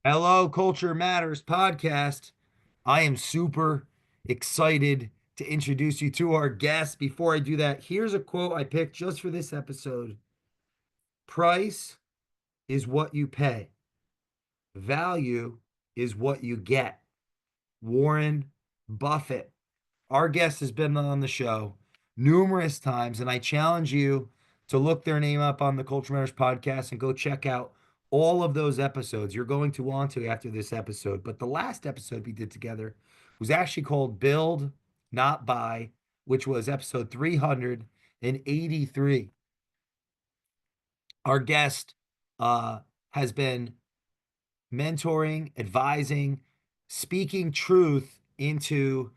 Hello, Culture Matters podcast. I am super excited to introduce you to our guest. Before I do that, here's a quote I picked just for this episode. Price is what you pay, value is what you get. Warren Buffett. Our guest has been on the show numerous times, and I challenge you to look their name up on the Culture Matters podcast and go check out all of those episodes. You're going to want to after this episode. But the last episode we did together was actually called Build, Not Buy, which was episode 383. Our guest has been mentoring, advising, speaking truth into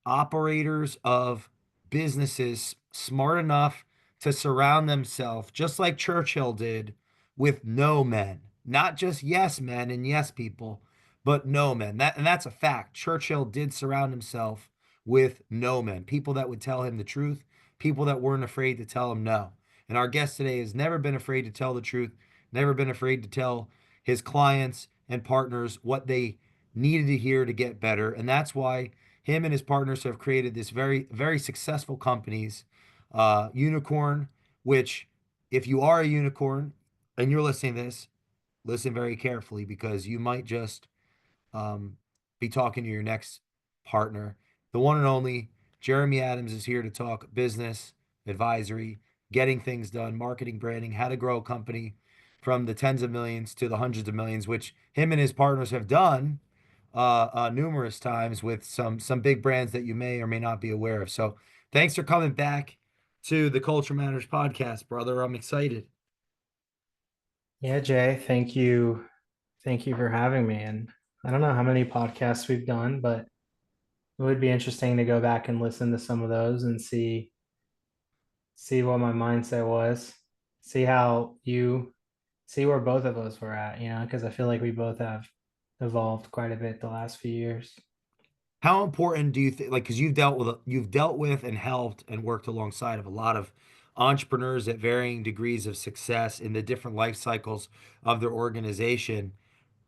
operators of businesses smart enough to surround themselves, just like Churchill did, with no men, not just yes men and yes people, but no men. And that's a fact. Churchill did surround himself with no men, people that would tell him the truth, people that weren't afraid to tell him no. And our guest today has never been afraid to tell the truth, never been afraid to tell his clients and partners what they needed to hear to get better. And that's why him and his partners have created this very, very successful companies, Unicorn, which if you are a unicorn and you're listening to this, listen very carefully because you might just um, be talking to your next partner. The one and only Jeremy Adams is here to talk business, advisory, getting things done, marketing, branding, how to grow a company from the tens of millions to the hundreds of millions, which him and his partners have done numerous times with some big brands that you may or may not be aware of. So thanks for coming back to the Culture Matters podcast, brother. I'm excited. Yeah, Jay, thank you. Thank you for having me. And I don't know how many podcasts we've done, but it would be interesting to go back and listen to some of those and see what my mindset was, see how you see where both of us were at, because I feel like we both have evolved quite a bit the last few years. How important do you think, like, because you've dealt with and helped and worked alongside of a lot of entrepreneurs at varying degrees of success in the different life cycles of their organization.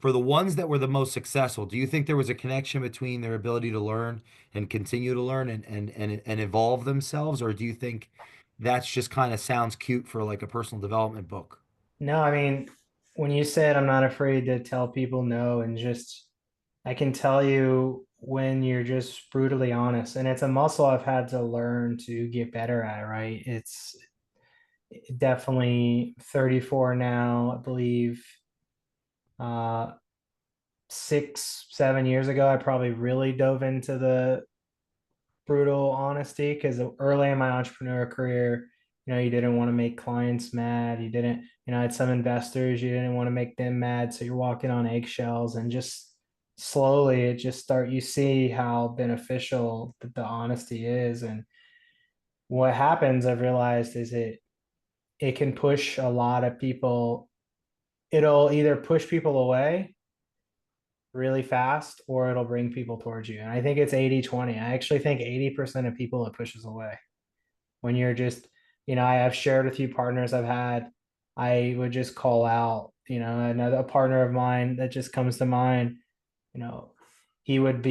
For the ones that were the most successful, do you think there was a connection between their ability to learn and continue to learn and evolve themselves, or do you think that's just kind of sounds cute for like a personal development book? No, I mean, when you said I'm not afraid to tell people no, and just I can tell you when you're just brutally honest, and it's a muscle I've had to learn to get better at, right? It's definitely 34 now, I believe. Uh, 6, 7 years ago, I probably really dove into the brutal honesty because early in my entrepreneur career, you didn't want to make clients mad. You didn't, I had some investors, you didn't want to make them mad. So you're walking on eggshells and just slowly you see how beneficial the honesty is. And what happens, I've realized, is it can push a lot of people. It'll either push people away really fast or it'll bring people towards you. And I think it's 80-20. I actually think 80% of people it pushes away. When you're just, I have shared with you partners I've had, I would just call out, another a partner of mine that just comes to mind, you know, he would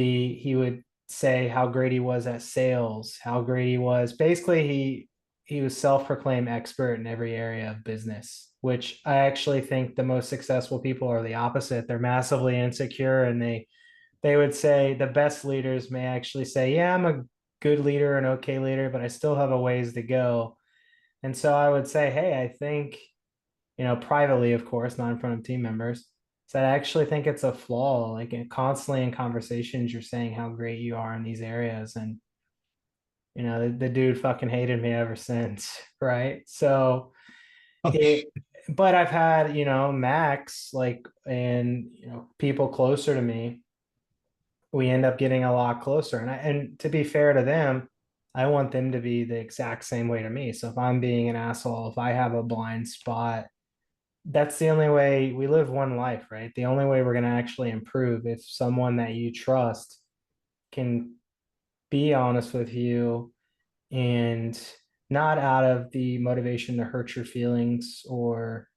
say how great he was at sales, how great he was. Basically, he was self-proclaimed expert in every area of business, which I actually think the most successful people are the opposite. They're massively insecure and they would say the best leaders may actually say, yeah, I'm a good leader, an okay leader, but I still have a ways to go. And so I would say, hey, I think, privately, of course, not in front of team members. So I actually think it's a flaw. Like constantly in conversations, you're saying how great you are in these areas. And, the dude fucking hated me ever since. Right. So it, but I've had, Max, like, and, people closer to me, we end up getting a lot closer. And to be fair to them, I want them to be the exact same way to me. So if I'm being an asshole, if I have a blind spot, that's the only way. We live one life, right? The only way we're going to actually improve if someone that you trust can be honest with you and not out of the motivation to hurt your feelings, or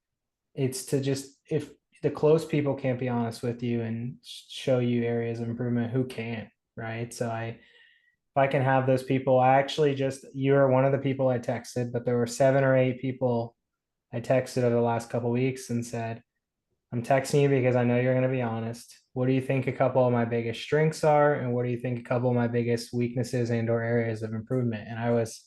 it's to just the close people can't be honest with you and show you areas of improvement, who can, right? So if I can have those people, I actually just, you're one of the people I texted, but there were 7 or 8 people I texted over the last couple of weeks and said, I'm texting you because I know you're going to be honest. What do you think a couple of my biggest strengths are, and what do you think a couple of my biggest weaknesses and or areas of improvement? And I was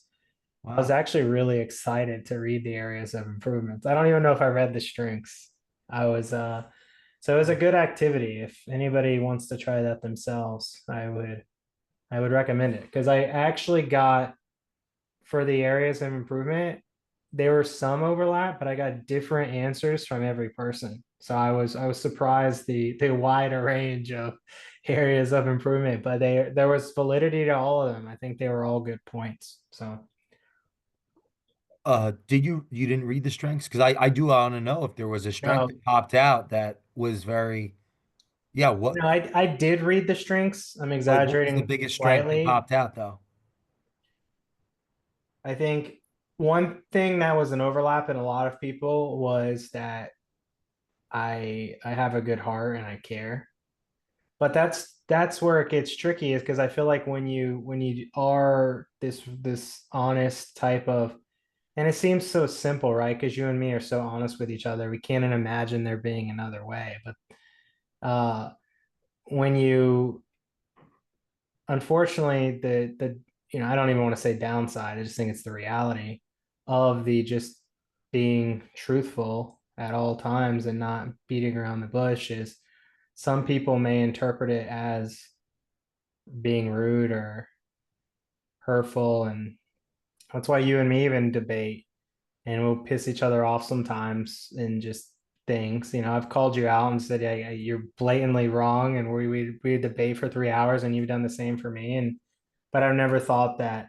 Wow. actually really excited to read the areas of improvements. I don't even know if I read the strengths. I was so it was a good activity. If anybody wants to try that themselves, I would recommend it because I actually got, for the areas of improvement, there were some overlap, but I got different answers from every person. So I was surprised the wider range of areas of improvement, but there was validity to all of them. I think they were all good points. So You didn't read the strengths? Because I do want to know if there was a strength no, that popped out that was very, yeah, no, I did read the strengths. I'm what was the exaggerating biggest strength that slightly. popped out though? I think one thing that was an overlap in a lot of people was that I have a good heart and I care. But that's where it gets tricky, is because I feel like when you are this honest type of, and it seems so simple, right? Because you and me are so honest with each other, we can't imagine there being another way. But uh when you, unfortunately, I don't even want to say downside, I just think it's the reality of the just being truthful at all times and not beating around the bush, is some people may interpret it as being rude or hurtful. And that's why you and me even debate, and we'll piss each other off sometimes in just things. I've called you out and said, yeah, you're blatantly wrong, and we debate for 3 hours, and you've done the same for me. And but I've never thought that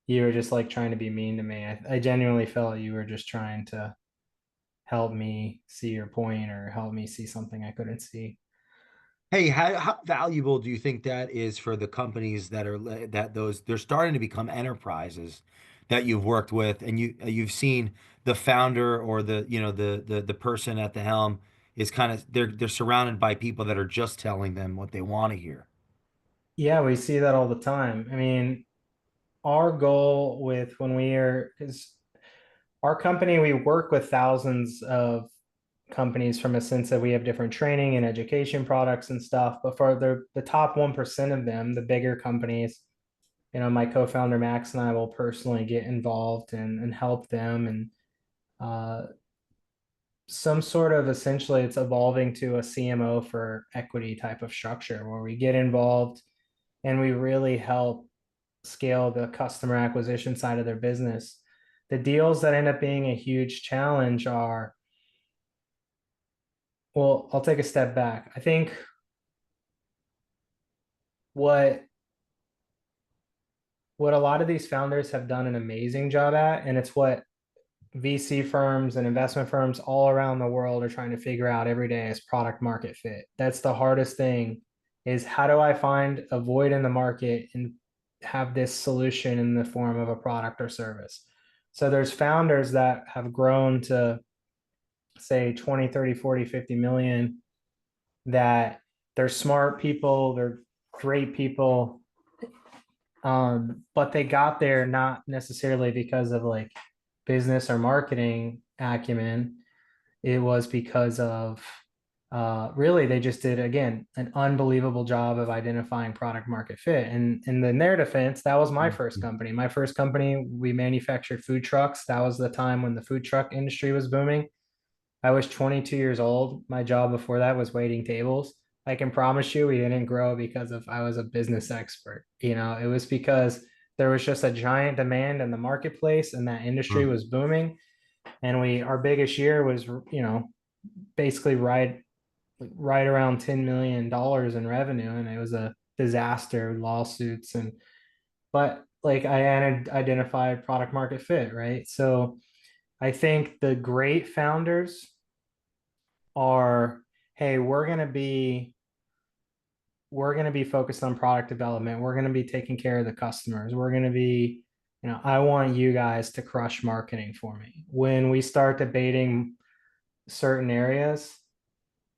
you were just like trying to be mean to me. I genuinely felt you were just trying to help me see your point or help me see something I couldn't see. Hey, how valuable do you think that is for the companies that are that those they're starting to become enterprises that you've worked with, and you've seen the founder or the person at the helm is kind of they're surrounded by people that are just telling them what they want to hear. Yeah, we see that all the time. I mean, our goal with when we are is our company, we work with thousands of companies from a sense that we have different training and education products and stuff. But for the top 1% of them, the bigger companies, my co-founder Max and I will personally get involved and help them. And uh, some sort of, essentially, it's evolving to a CMO for equity type of structure where we get involved and we really help scale the customer acquisition side of their business. The deals that end up being a huge challenge are, well, I'll take a step back. I think what what a lot of these founders have done an amazing job at, and it's what VC firms and investment firms all around the world are trying to figure out every day, is product market fit. That's the hardest thing, is how do I find a void in the market and have this solution in the form of a product or service. So there's founders that have grown to say 20, 30, 40, 50 million, that they're smart people, they're great people, but they got there not necessarily because of like business or marketing acumen. It was because of really, they just did, again, an unbelievable job of identifying product market fit. And in their defense, that was my first Mhm. company. My first company, we manufactured food trucks. That was the time when the food truck industry was booming. I was 22 years old. My job before that was waiting tables. I can promise you we didn't grow because of I was a business expert. It was because there was just a giant demand in the marketplace and that industry Mm. was booming. And our biggest year was, basically right around $10 million in revenue. And it was a disaster, lawsuits, but like I had identified product market fit, right? So I think the great founders are, hey, we're going to be focused on product development. We're going to be taking care of the customers. We're going to be, I want you guys to crush marketing for me. When we start debating certain areas,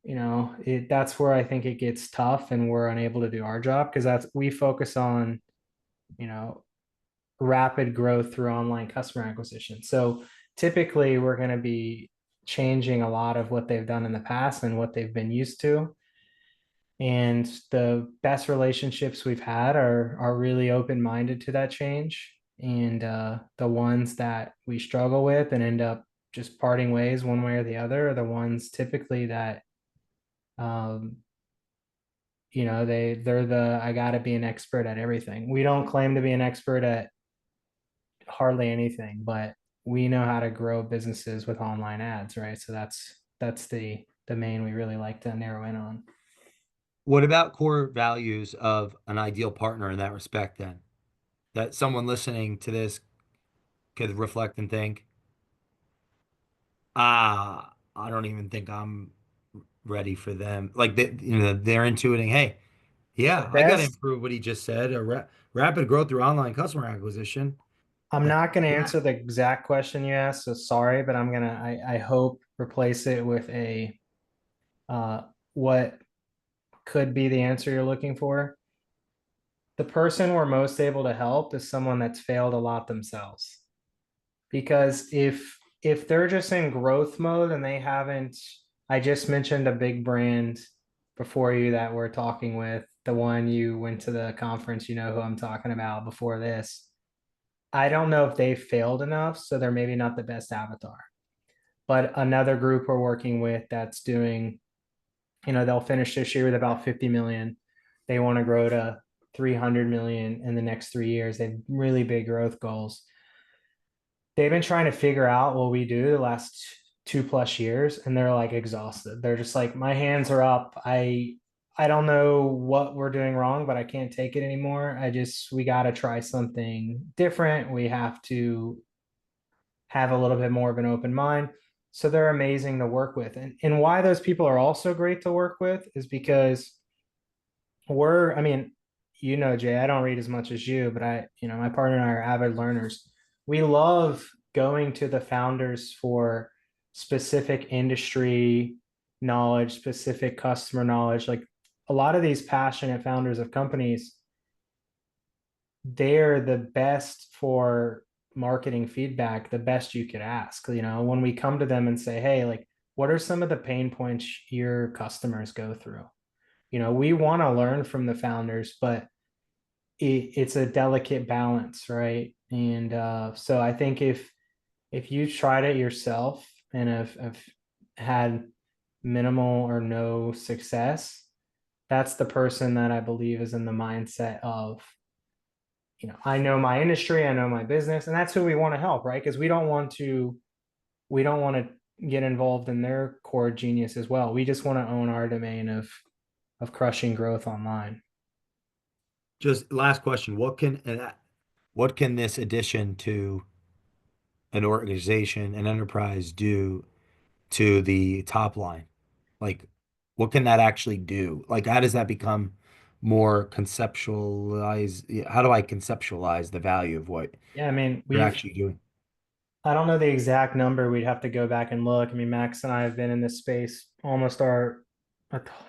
that's where I think it gets tough and we're unable to do our job because we focus on, you know, rapid growth through online customer acquisition. So typically we're going to be changing a lot of what they've done in the past and what they've been used to. And the best relationships we've had are really open-minded to that change. And the ones that we struggle with and end up just parting ways one way or the other are the ones typically that um, they're the I gotta be an expert at everything. We don't claim to be an expert at hardly anything, but we know how to grow businesses with online ads, right? So that's the main we really like to narrow in on. What about core values of an ideal partner in that respect then? That someone listening to this could reflect and think, I don't even think I'm ready for them. Like they're intuiting, hey, The yeah, I got to best, improve what he just said. Rapid growth through online customer acquisition. I'm Like, not going to yeah, answer the exact question you asked, so sorry, but I hope replace it with a uh, what could be the answer you're looking for. The person we're most able to help is someone that's failed a lot themselves. Because if they're just in growth mode and they haven't, I just mentioned a big brand before you that we're talking with, the one you went to the conference, you know who I'm talking about before this. I don't know if they failed enough, so they're maybe not the best avatar. But another group we're working with that's doing, they'll finish this year with about 50 million. They want to grow to 300 million in the next 3 years. They have really big growth goals. They've been trying to figure out what we do the last 2+ years, and they're like exhausted. They're just like, my hands are up. I don't know what we're doing wrong, but I can't take it anymore. We got to try something different. We have to have a little bit more of an open mind. So they're amazing to work with. And why those people are also great to work with is because I mean, Jay, I don't read as much as you, but my partner and I are avid learners. We love going to the founders for specific industry knowledge, specific customer knowledge. Like a lot of these passionate founders of companies, they're the best for marketing feedback, the best you could ask. When we come to them and say, hey, like, what are some of the pain points your customers go through? We want to learn from the founders, but it's a delicate balance, right? And so I think if you tried it yourself and have had minimal or no success, that's the person that I believe is in the mindset of, I know my industry, I know my business, and that's who we want to help, right? Because we don't want to get involved in their core genius as well. We just want to own our domain of crushing growth online. just last question. What can this addition to an organization, an enterprise do to the top line? Like, what can that actually do? Like, how does that become more conceptualized? Yeah, how do I conceptualize the value of what Yeah, I mean, you're actually doing? I don't know the exact number. We'd have to go back and look. I mean, Max and I have been in this space almost our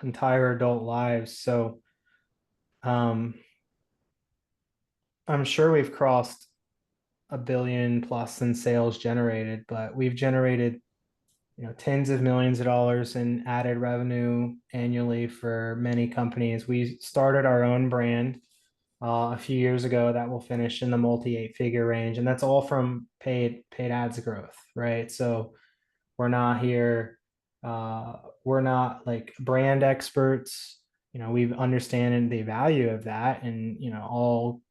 entire adult lives. So, um, I'm sure we've crossed a billion plus in sales generated, but we've generated, tens of millions of dollars in added revenue annually for many companies. We started our own brand a few years ago that will finish in the multi 8-figure range, and that's all from paid ads growth, right? So we're not here. We're not like brand experts. We understand the value of that, and all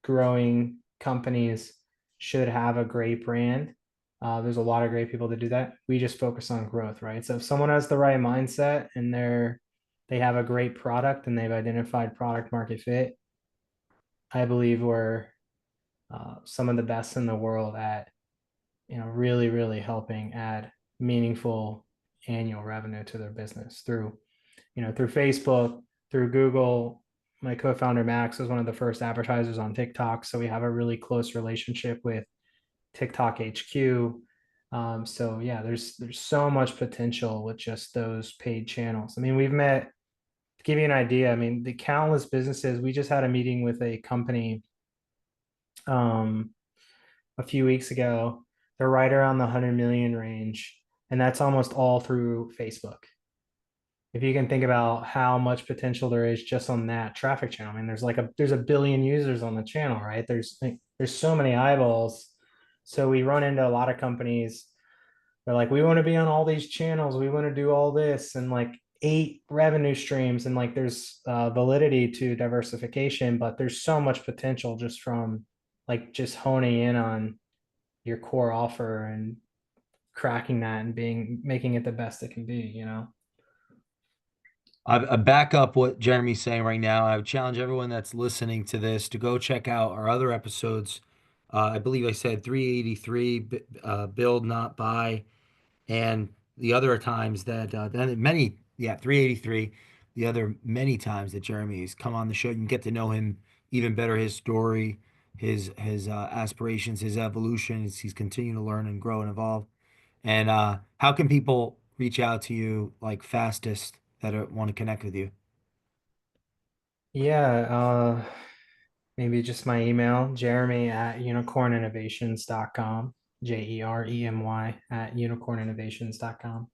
growing companies should have a great brand. There's a lot of great people that do that. We just focus on growth, right? So if someone has the right mindset and they have a great product and they've identified product market fit, I believe we're some of the best in the world at really really helping add meaningful annual revenue to their business through Facebook, through Google. My co-founder Max was one of the first advertisers on TikTok, so we have a really close relationship with TikTok HQ. So yeah, there's so much potential with just those paid channels. I mean, we've met, to give you an idea, I mean, the countless businesses, we just had a meeting with a company um a few weeks ago. They're right around the 100 million range, and that's almost all through Facebook. If you can think about how much potential there is just on that traffic channel, I mean, there's a billion users on the channel, right? There's so many eyeballs. So we run into a lot of companies. They're like, we want to be on all these channels. We want to do all this and like 8 revenue streams. And like there's validity to diversification, but there's so much potential just from like just honing in on your core offer and cracking that and making it the best it can be, you know? I back up what Jeremy's saying right now. I would challenge everyone that's listening to this to go check out our other episodes. I believe I said 383, build, not buy, and the other times that then many, yeah, 383, the other many times that Jeremy has come on the show. You can get to know him even better, his story, his aspirations, his evolution. He's continuing to learn and grow and evolve. And how can people reach out to you like fastest that want to connect with you? Yeah, maybe just my email, Jeremy at unicorninnovations.com, Jeremy at unicorninnovations.com.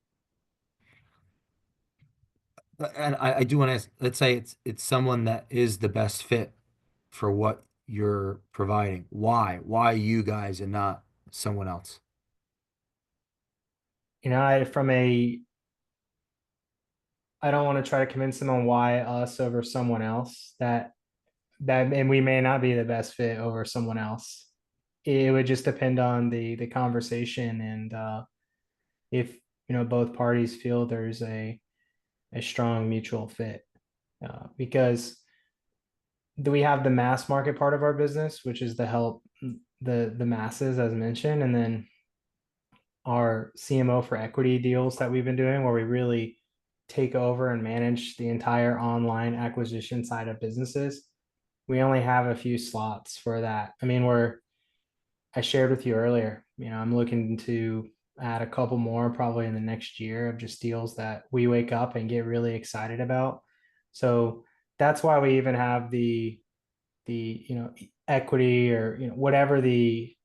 And I do want to ask, let's say it's someone that is the best fit for what you're providing. Why? Why you guys and not someone else? You know, I don't want to try to convince them on why us over someone else, and we may not be the best fit over someone else. It would just depend on the conversation and if both parties feel there's a strong mutual fit. Because we have the mass market part of our business, which is to help the masses, as mentioned, and then our CMO for equity deals that we've been doing, where we really take over and manage the entire online acquisition side of businesses. We only have a few slots for that. I mean, I shared with you earlier, I'm looking to add a couple more probably in the next year of just deals that we wake up and get really excited about. So that's why we even have the equity or whatever the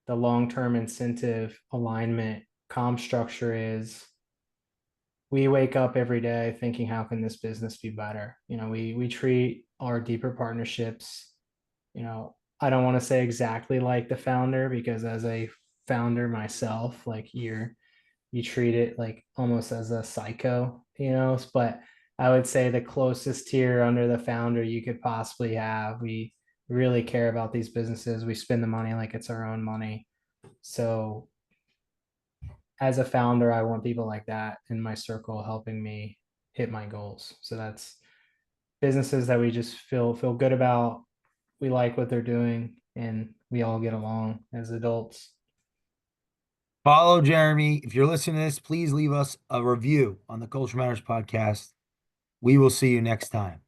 long-term incentive alignment comp structure is. We wake up every day thinking, how can this business be better? We treat our deeper partnerships, I don't want to say exactly like the founder, because as a founder myself, like you treat it like almost as a psycho, but I would say the closest tier under the founder you could possibly have. We really care about these businesses. We spend the money like it's our own money. So as a founder, I want people like that in my circle helping me hit my goals. So that's businesses that we just feel good about. We like what they're doing, and we all get along as adults. Follow Jeremy. If you're listening to this, please leave us a review on the Culture Matters podcast. We will see you next time.